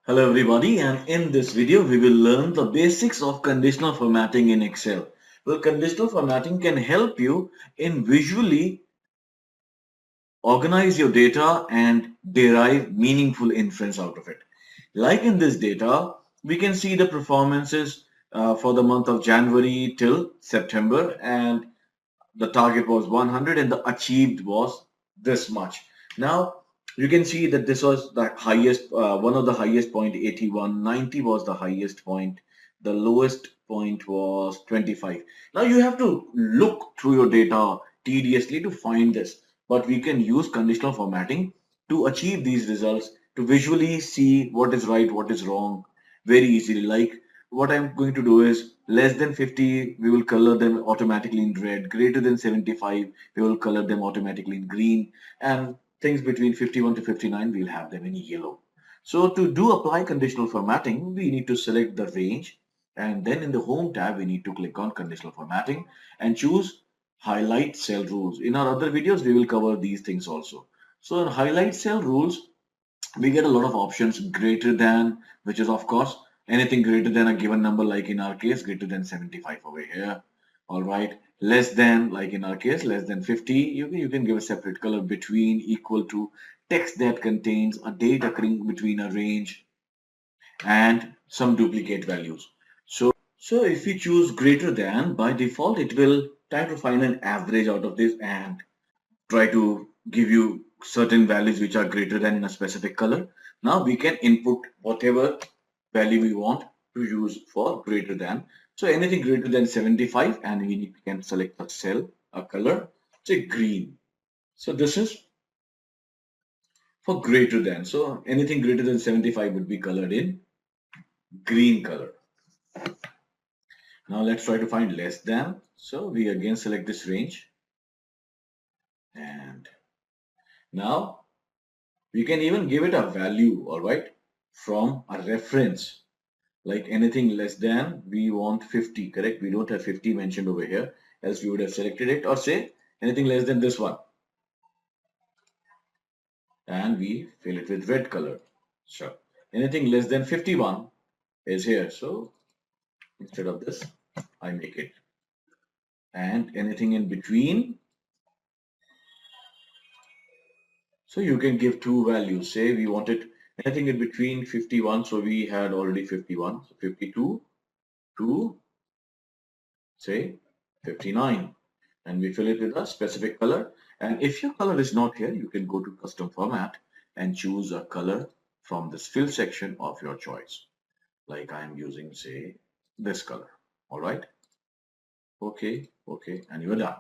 Hello everybody, and in this video we will learn the basics of conditional formatting in Excel. Well, conditional formatting can help you in visually organize your data and derive meaningful inference out of it. Like in this data, we can see the performances for the month of January till September, and the target was 100 and the achieved was this much. Now you can see that this was the highest, one of the highest point 81, 90 was the highest point, the lowest point was 25. Now you have to look through your data tediously to find this, but we can use conditional formatting to achieve these results, to visually see what is right, what is wrong very easily. Like what I'm going to do is less than 50, we will color them automatically in red. Greater than 75, we will color them automatically in green. And things between 51 to 59, we'll have them in yellow. So to do apply conditional formatting, we need to select the range. And then in the home tab, we need to click on conditional formatting and choose highlight cell rules. In our other videos, we will cover these things also. So in highlight cell rules, we get a lot of options. Greater than, which is of course anything greater than a given number, like in our case greater than 75 over here. All right, less than, like in our case less than 50, you can give a separate color. Between, equal to, text that contains a date occurring between a range and some duplicate values. So if we choose greater than, by default it will try to find an average out of this and try to give you certain values which are greater than in a specific color. Now we can input whatever value we want to use for greater than. So anything greater than 75, and we can select a cell, a color, say green. So this is for greater than. So anything greater than 75 would be colored in green color. Now let's try to find less than. So we again select this range, and now we can even give it a value, all right, from a reference. Like anything less than, we want 50, correct? We don't have 50 mentioned over here, else we would have selected it. Or say anything less than this one, and we fill it with red color. Sure. Anything less than 51 is here, so instead of this I make it. And anything in between, so you can give two values. Say we wanted anything in between 51, so we had already 51, so 52 to say 59, and we fill it with a specific color. And if your color is not here, you can go to custom format and choose a color from this fill section of your choice. Like I am using, say, this color. All right. Okay. And you're done.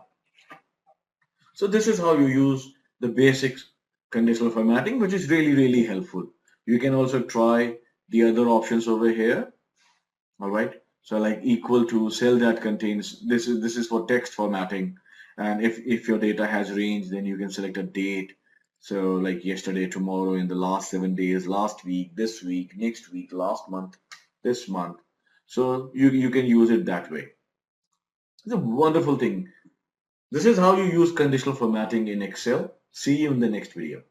So this is how you use the basics conditional formatting, which is really helpful. You can also try the other options over here. All right. So like equal to, cell that contains, this is for text formatting. And if your data has range, then you can select a date. So like yesterday, tomorrow, in the last 7 days, last week, this week, next week, last month, this month. So you can use it that way. It's a wonderful thing. This is how you use conditional formatting in Excel. See you in the next video.